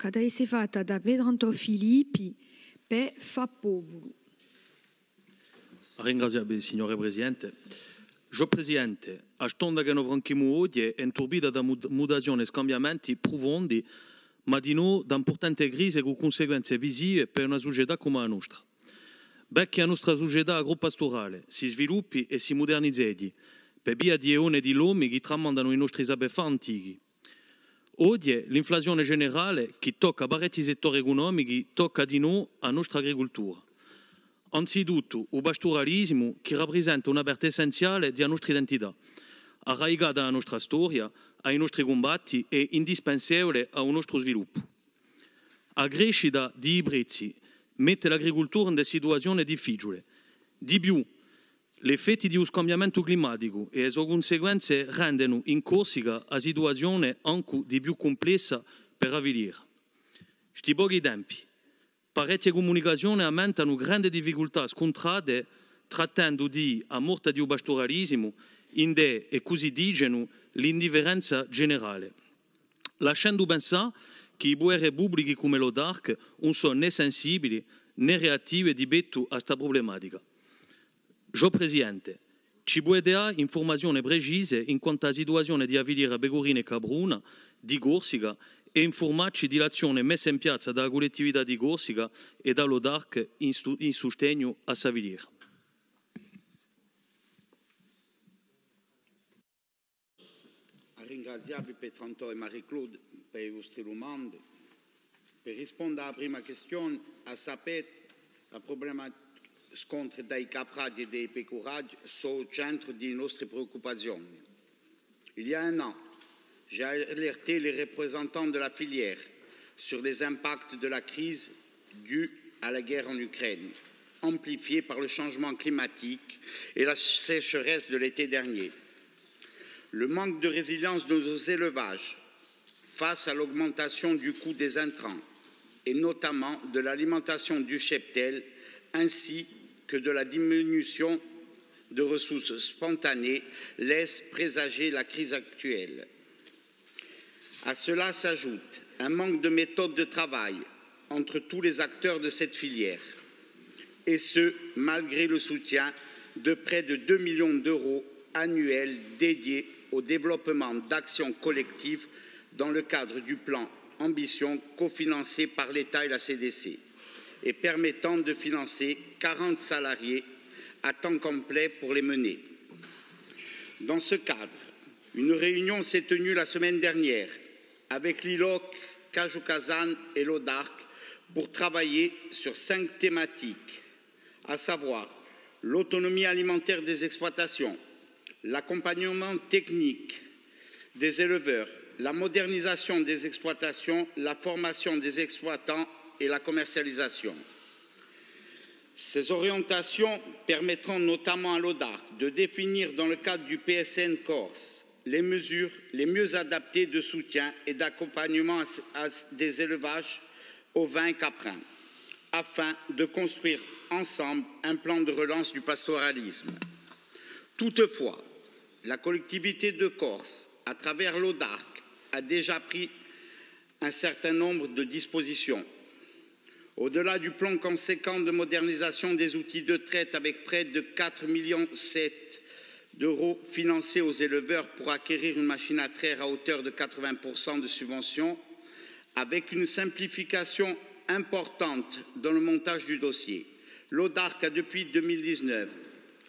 che deve essere fatta da Pedro Filippi per fa popolo. Ringraziabile, signore Presidente. Jo Presidente, a stonda che noi franchiamo oggi è inturbita da mutazioni e scambiamenti profondi, ma di noi da importanti crisi con conseguenze visive per una società come la nostra. Perché la nostra società agropastorale si sviluppi e si modernizzi per via di eone di l'uomo che tramandano i nostri saperi antichi. Oggi l'inflazione generale che tocca parecchi settori economici tocca di noi la nostra agricoltura. Anzitutto il pastoralismo che rappresenta una parte essenziale della nostra identità, arraigata alla nostra storia, ai nostri combatti e indispensabile al nostro sviluppo. La crescita dei prezzi mette l'agricoltura in una situazione difficile. Di più, gli effetti dello scambiamento climatico e le sue conseguenze rendono in Corsica la situazione anche di più complessa per avvenire. Questi pochi tempi, parecchie comunicazioni aumentano grandi difficoltà scontrate trattando di a morte del pastoralismo, inde e così dicono l'indifferenza generale, lasciando pensare che i buone repubbliche come l'Odarc non sono né sensibili né reattive rispetto a questa problematica. Jo Presidente, ci può dare informazioni precise in quanto alla situazione di avviliera pecorina e capruna di Corsica e informarci dell'azione messa in piazza dalla collettività di Corsica e dall'Odarc in sostegno a questa filiera. Ringraziabile Petranto e Marie-Claude per i vostri domande. Per rispondere alla prima questione, a sapere la problematica scontri dai caprati e dei pecoraggi sono au centro delle nostre preoccupazioni. Il y a un an, j'ai alerté les représentants de la filière sur les impacts de la crise due à la guerre en Ukraine, amplifiée par le changement climatique et la sécheresse de l'été dernier. Le manque de résilience de nos élevages face à l'augmentation du coût des intrants et notamment de l'alimentation du cheptel ainsi que de la diminution de ressources spontanées laisse présager la crise actuelle. À cela s'ajoute un manque de méthode de travail entre tous les acteurs de cette filière, et ce, malgré le soutien de près de 2 millions d'euros annuels dédiés au développement d'actions collectives dans le cadre du plan Ambition cofinancé par l'État et la CDC et permettant de financer 40 salariés à temps complet pour les mener. Dans ce cadre, une réunion s'est tenue la semaine dernière avec l'ILOC, Kajukazan et l'Odarc pour travailler sur 5 thématiques, à savoir l'autonomie alimentaire des exploitations, l'accompagnement technique des éleveurs, la modernisation des exploitations, la formation des exploitants et la commercialisation. Ces orientations permettront notamment à l'Odarc de définir dans le cadre du PSN Corse les mesures les mieux adaptées de soutien et d'accompagnement à des élevages ovins et caprins, afin de construire ensemble un plan de relance du pastoralisme. Toutefois, la collectivité de Corse, à travers l'Odarc, a déjà pris un certain nombre de dispositions. Au-delà du plan conséquent de modernisation des outils de traite avec près de 4,7 millions d'euros financés aux éleveurs pour acquérir une machine à traire à hauteur de 80% de subvention, avec une simplification importante dans le montage du dossier. L'Odarc a depuis 2019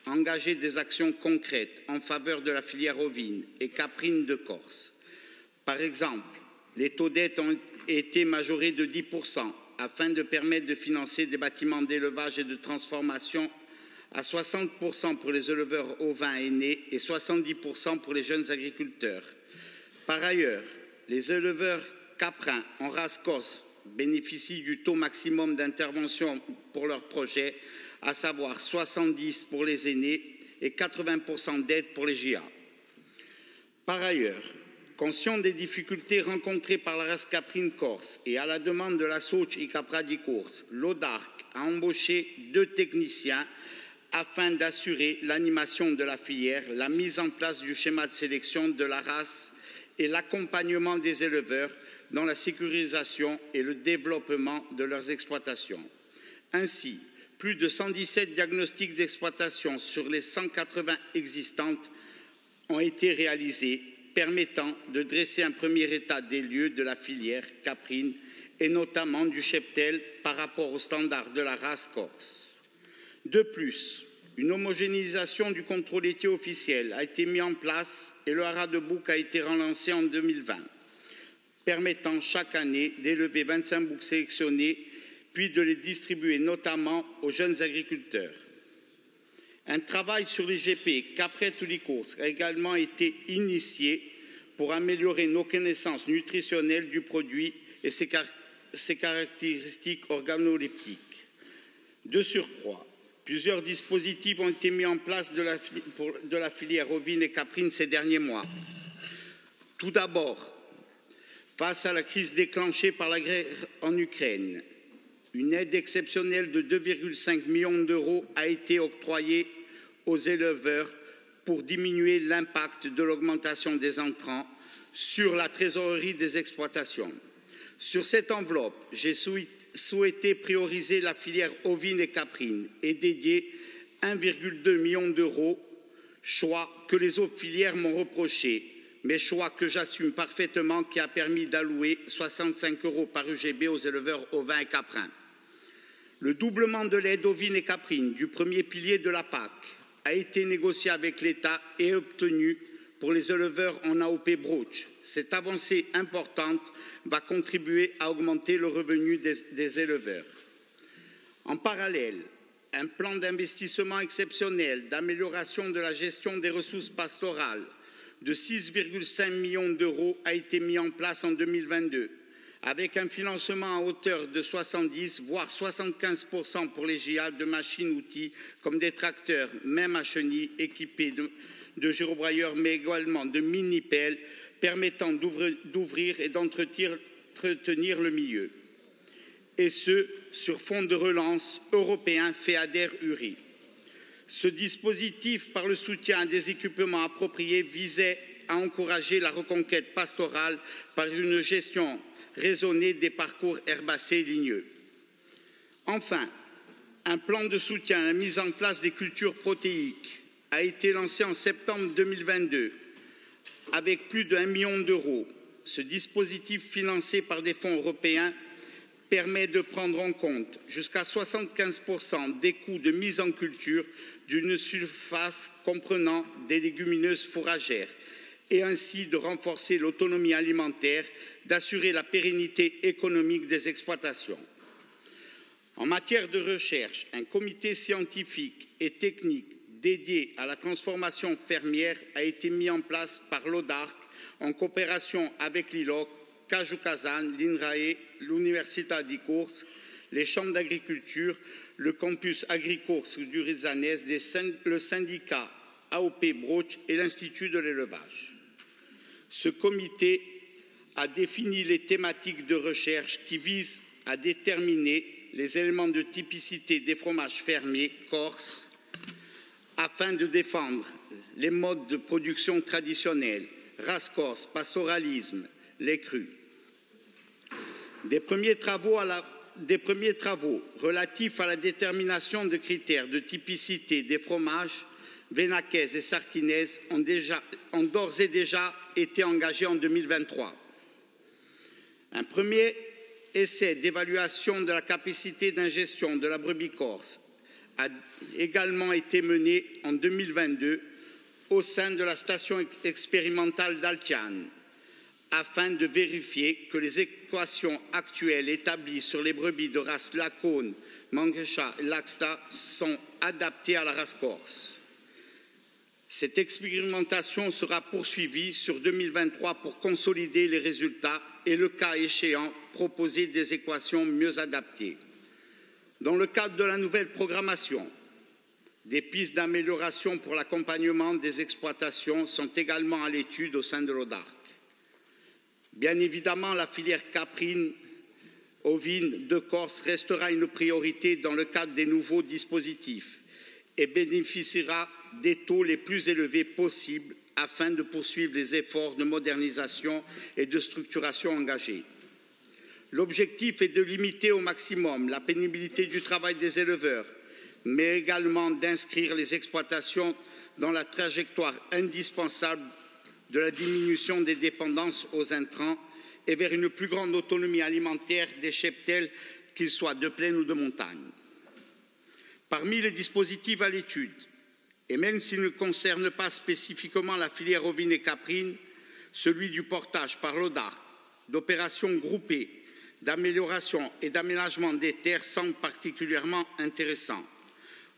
engagé des actions concrètes en faveur de la filière ovine et caprine de Corse. Par exemple, les taux d'aide ont été majorés de 10% afin de permettre de financer des bâtiments d'élevage et de transformation à 60% pour les éleveurs ovins aînés et 70% pour les jeunes agriculteurs. Par ailleurs, les éleveurs caprins en race corse bénéficient du taux maximum d'intervention pour leurs projets, à savoir 70% pour les aînés et 80% d'aide pour les GIA. Par ailleurs, conscient des difficultés rencontrées par la race caprine corse et à la demande de la Soc et Capra di Corse, l'Odarc a embauché 2 techniciens afin d'assurer l'animation de la filière, la mise en place du schéma de sélection de la race et l'accompagnement des éleveurs dans la sécurisation et le développement de leurs exploitations. Ainsi, plus de 117 diagnostics d'exploitation sur les 180 existantes ont été réalisés, permettant de dresser un premier état des lieux de la filière caprine et notamment du cheptel par rapport aux standards de la race corse. De plus, une homogénéisation du contrôle laitier officiel a été mise en place et le haras de bouc a été relancé en 2020, permettant chaque année d'élever 25 boucs sélectionnés puis de les distribuer notamment aux jeunes agriculteurs. Un travail sur les GP Capret-Toulicourse a également été initié pour améliorer nos connaissances nutritionnelles du produit et ses caractéristiques organoleptiques. De surcroît, plusieurs dispositifs ont été mis en place de la filière ovine et caprine ces derniers mois. Tout d'abord, face à la crise déclenchée par la guerre en Ukraine, une aide exceptionnelle de 2,5 millions d'euros a été octroyée aux éleveurs pour diminuer l'impact de l'augmentation des intrants sur la trésorerie des exploitations. Sur cette enveloppe, j'ai souhaité prioriser la filière ovine et caprine et dédier 1,2 million d'euros, choix que les autres filières m'ont reproché, mais choix que j'assume parfaitement, qui a permis d'allouer 65 € par UGB aux éleveurs ovins et caprins. Le doublement de l'aide ovine et caprine du premier pilier de la PAC a été négocié avec l'État et obtenu pour les éleveurs en AOP Broach. Cette avancée importante va contribuer à augmenter le revenu des éleveurs. En parallèle, un plan d'investissement exceptionnel d'amélioration de la gestion des ressources pastorales de 6,5 millions d'euros a été mis en place en 2022, avec un financement à hauteur de 70 voire 75% pour les GIA de machines-outils comme des tracteurs, même à chenilles, équipés de gyrobrailleurs, mais également de mini-pelles permettant d'ouvrir et d'entretenir le milieu. Et ce, sur fond de relance européen FEADER-URI. Ce dispositif, par le soutien à des équipements appropriés, visait à encourager la reconquête pastorale par une gestion raisonnée des parcours herbacés ligneux. Enfin, un plan de soutien à la mise en place des cultures protéiques a été lancé en septembre 2022 avec plus de 1 million d'euros. Ce dispositif financé par des fonds européens permet de prendre en compte jusqu'à 75% des coûts de mise en culture d'une surface comprenant des légumineuses fourragères et ainsi de renforcer l'autonomie alimentaire, d'assurer la pérennité économique des exploitations. En matière de recherche, un comité scientifique et technique dédié à la transformation fermière a été mis en place par l'ODARC en coopération avec l'ILOC, Caju Kazan, l'INRAE, l'Università di Corse, les chambres d'agriculture, le campus AgriCourse du Rizzanese, le syndicat AOP Broach et l'Institut de l'élevage. Ce comité a défini les thématiques de recherche qui visent à déterminer les éléments de typicité des fromages fermiers corses afin de défendre les modes de production traditionnels, race corse, pastoralisme, les crus. Des premiers travaux relatifs à la détermination de critères de typicité des fromages vénaquais et sartinaises ont d'ores et déjà été engagés en 2023. Un premier essai d'évaluation de la capacité d'ingestion de la brebis corse a également été mené en 2022 au sein de la station expérimentale d'Altiane, afin de vérifier que les équations actuelles établies sur les brebis de race Lacone, Manguecha et Laxta sont adaptées à la race corse. Cette expérimentation sera poursuivie sur 2023 pour consolider les résultats et, le cas échéant, proposer des équations mieux adaptées. Dans le cadre de la nouvelle programmation, des pistes d'amélioration pour l'accompagnement des exploitations sont également à l'étude au sein de l'ODARC. Bien évidemment, la filière caprine ovine de Corse restera une priorité dans le cadre des nouveaux dispositifs et bénéficiera des taux les plus élevés possibles afin de poursuivre les efforts de modernisation et de structuration engagés. L'objectif est de limiter au maximum la pénibilité du travail des éleveurs, mais également d'inscrire les exploitations dans la trajectoire indispensable de la diminution des dépendances aux intrants et vers une plus grande autonomie alimentaire des cheptels, qu'ils soient de plaine ou de montagne. Parmi les dispositifs à l'étude, et même s'ils ne concernent pas spécifiquement la filière ovine et caprine, celui du portage par l'ODARC, d'opérations groupées, d'amélioration et d'aménagement des terres semble particulièrement intéressant.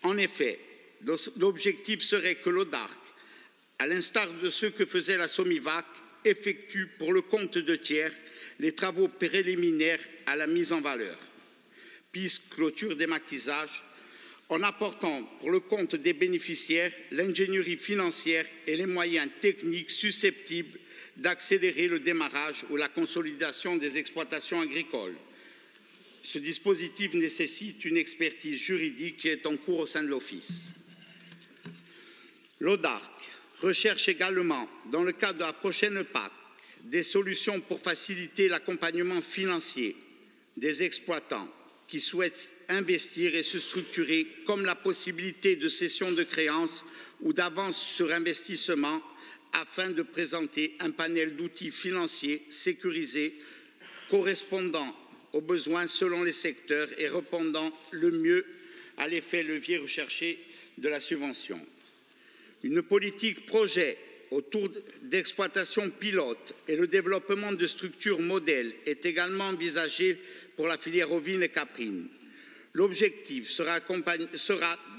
En effet, l'objectif serait que l'ODARC, à l'instar de ce que faisait la Somivac, effectue pour le compte de tiers les travaux préliminaires à la mise en valeur. Piste, clôture des maquisages, en apportant pour le compte des bénéficiaires l'ingénierie financière et les moyens techniques susceptibles d'accélérer le démarrage ou la consolidation des exploitations agricoles. Ce dispositif nécessite une expertise juridique qui est en cours au sein de l'Office. L'ODARC recherche également, dans le cadre de la prochaine PAC, des solutions pour faciliter l'accompagnement financier des exploitants qui souhaitent investir et se structurer, comme la possibilité de cession de créances ou d'avance sur investissement, afin de présenter un panel d'outils financiers sécurisés correspondant aux besoins selon les secteurs et répondant le mieux à l'effet levier recherché de la subvention. Une politique projet autour d'exploitations pilotes et le développement de structures modèles est également envisagé pour la filière ovine et caprine. L'objectif sera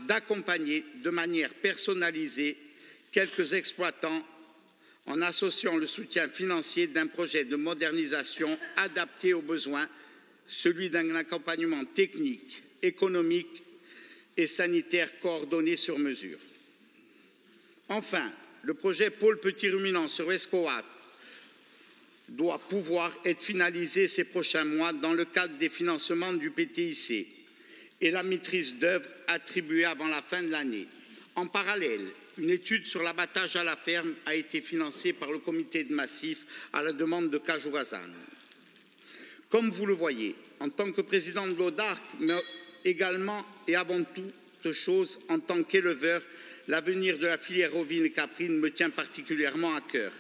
d'accompagner de manière personnalisée quelques exploitants en associant le soutien financier d'un projet de modernisation adapté aux besoins, celui d'un accompagnement technique, économique et sanitaire coordonné sur mesure. Enfin, le projet pôle petits ruminants sur Escoat doit pouvoir être finalisé ces prochains mois dans le cadre des financements du PTIC et la maîtrise d'œuvre attribuée avant la fin de l'année. En parallèle, une étude sur l'abattage à la ferme a été financée par le comité de massif à la demande de Kajougazan. Comme vous le voyez, en tant que président de l'ODARC, mais également et avant toute chose en tant qu'éleveur, l'avenir de la filière ovine et caprine me tient particulièrement à cœur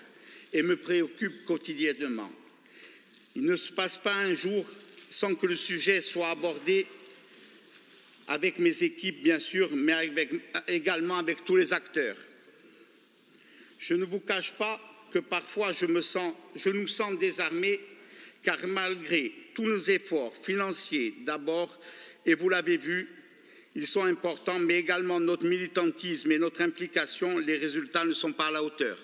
et me préoccupe quotidiennement. Il ne se passe pas un jour sans que le sujet soit abordé avec mes équipes, bien sûr, mais également avec tous les acteurs. Je ne vous cache pas que parfois je nous sens désarmés, car malgré tous nos efforts financiers d'abord, et vous l'avez vu, ils sont importants, mais également notre militantisme et notre implication, les résultats ne sont pas à la hauteur.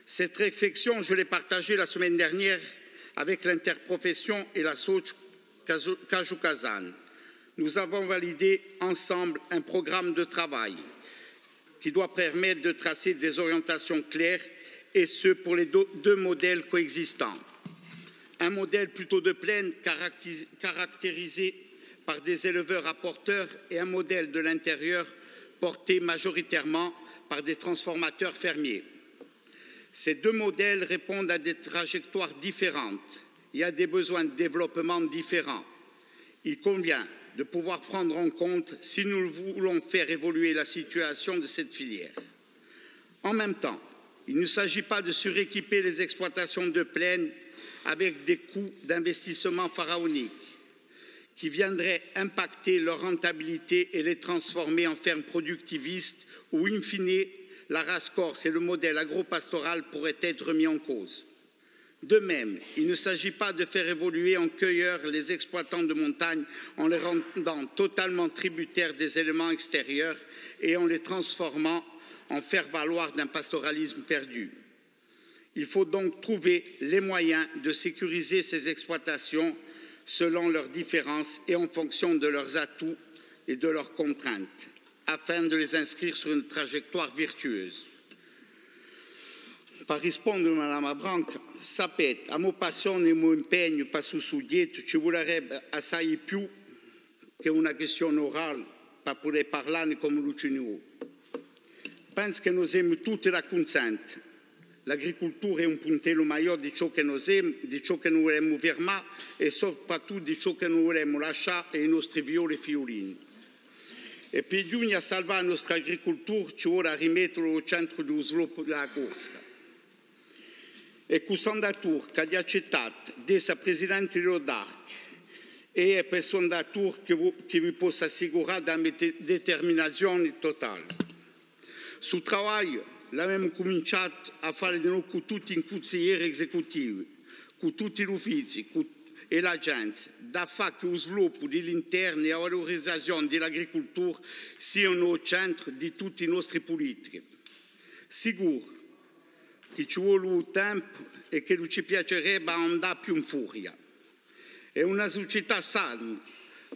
Cette réflexion, je l'ai partagée la semaine dernière avec l'interprofession et la SOCH Kajougazan. Nous avons validé ensemble un programme de travail qui doit permettre de tracer des orientations claires, et ce pour les deux modèles coexistants. Un modèle plutôt de plaine caractérisé par des éleveurs apporteurs et un modèle de l'intérieur porté majoritairement par des transformateurs fermiers. Ces deux modèles répondent à des trajectoires différentes et à des besoins de développement différents. Il convient de pouvoir prendre en compte si nous voulons faire évoluer la situation de cette filière. En même temps, il ne s'agit pas de suréquiper les exploitations de plaine avec des coûts d'investissement pharaoniques qui viendraient impacter leur rentabilité et les transformer en fermes productivistes où, in fine, la race corse et le modèle agropastoral pourraient être remis en cause. De même, il ne s'agit pas de faire évoluer en cueilleurs les exploitants de montagne en les rendant totalement tributaires des éléments extérieurs et en les transformant en faire-valoir d'un pastoralisme perdu. Il faut donc trouver les moyens de sécuriser ces exploitations selon leurs différences et en fonction de leurs atouts et de leurs contraintes, afin de les inscrire sur une trajectoire virtueuse. Per rispondere alla Lama Branca, sapete, a mio passione e mio impegno per su dietro ci vorrebbe assai più che una questione orale per poter parlare come Lucinio. Penso che noi siamo tutti raccontanti L'agricoltura è un puntello maggiore di ciò che noi siamo, di ciò che noi vorremmo fermare e soprattutto di ciò che noi vorremmo lasciare ai nostri figlioli e figlioline. E per giungere a salvare la nostra agricoltura ci vuole rimetterlo al centro dello sviluppo della Corsica. E questo andatura che ha accettato di essere presidente dell'ODARC e per questo andatura che vi possa assicurare della determinazione totale. Sul lavoro l'abbiamo cominciato a fare di noi con tutti i consiglieri esecutivi, con tutti gli uffici e l'agenzia, da fare che lo sviluppo dell'interno e la valorizzazione dell'agricoltura siano al centro di tutte le nostre politiche. Sicuro che ci vuole un tempo e che non ci piacerebbe andare più in furia. È una società sana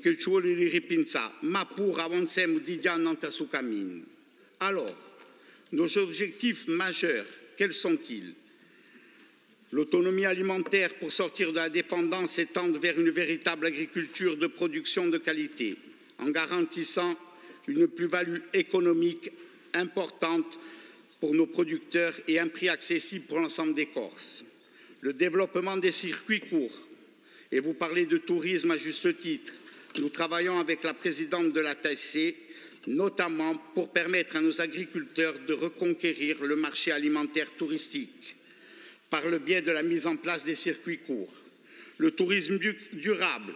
che ci vuole ripensare, ma pur avanziamo di già nel suo cammino. Allora, nos objectifs majeurs, quels sont-ils? L'autonomie alimentaire pour sortir de la dépendance et tendre vers une véritable agriculture de production de qualité, en garantissant une plus-value économique importante pour nos producteurs et un prix accessible pour l'ensemble des Corses. Le développement des circuits courts, et vous parlez de tourisme à juste titre. Nous travaillons avec la présidente de la TAC, notamment pour permettre à nos agriculteurs de reconquérir le marché alimentaire touristique par le biais de la mise en place des circuits courts. Le tourisme durable,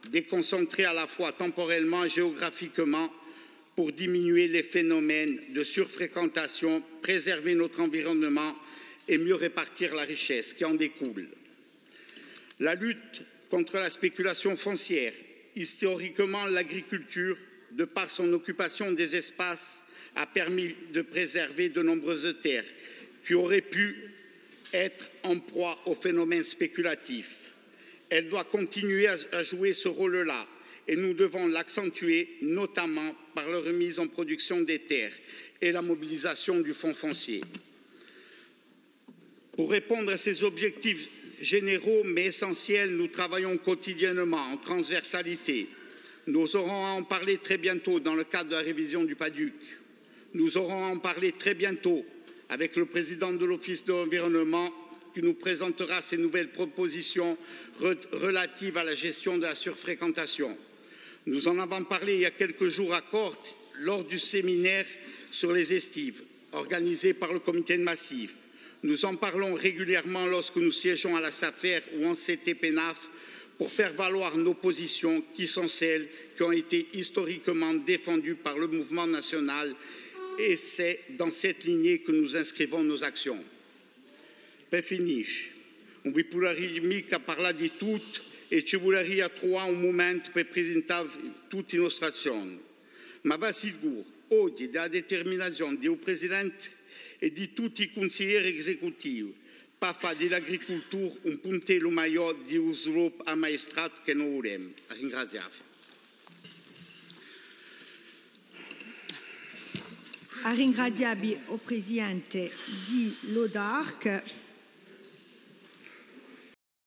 déconcentré à la fois temporellement et géographiquement pour diminuer les phénomènes de surfréquentation, préserver notre environnement et mieux répartir la richesse qui en découle. La lutte contre la spéculation foncière, historiquement l'agriculture, de par son occupation des espaces, a permis de préserver de nombreuses terres qui auraient pu être en proie aux phénomènes spéculatifs. Elle doit continuer à jouer ce rôle-là et nous devons l'accentuer, notamment par la remise en production des terres et la mobilisation du fonds foncier. Pour répondre à ces objectifs généraux mais essentiels, nous travaillons quotidiennement en transversalité. Nous aurons à en parler très bientôt dans le cadre de la révision du PADUC. Nous aurons à en parler très bientôt avec le président de l'Office de l'environnement qui nous présentera ses nouvelles propositions relatives à la gestion de la surfréquentation. Nous en avons parlé il y a quelques jours à Corte lors du séminaire sur les estives organisé par le comité de massif. Nous en parlons régulièrement lorsque nous siégeons à la SAFER ou en CTPNAF pour faire valoir nos positions qui sont celles qui ont été historiquement défendues par le mouvement national et c'est dans cette lignée que nous inscrivons nos actions. Per finisce, non vi potrei mica parlare di tutto e ci vorrei trovare un momento per presentare tutte le nostre azioni, ma va sicuro, oggi della determinazione del Presidente e di tutti i consiglieri esecutivi per fare dell'agricoltura un puntello maggiore di sviluppo ammaestrato che noi vogliamo. Ringraziamo. Ringraziamo il Presidente di l'ODARC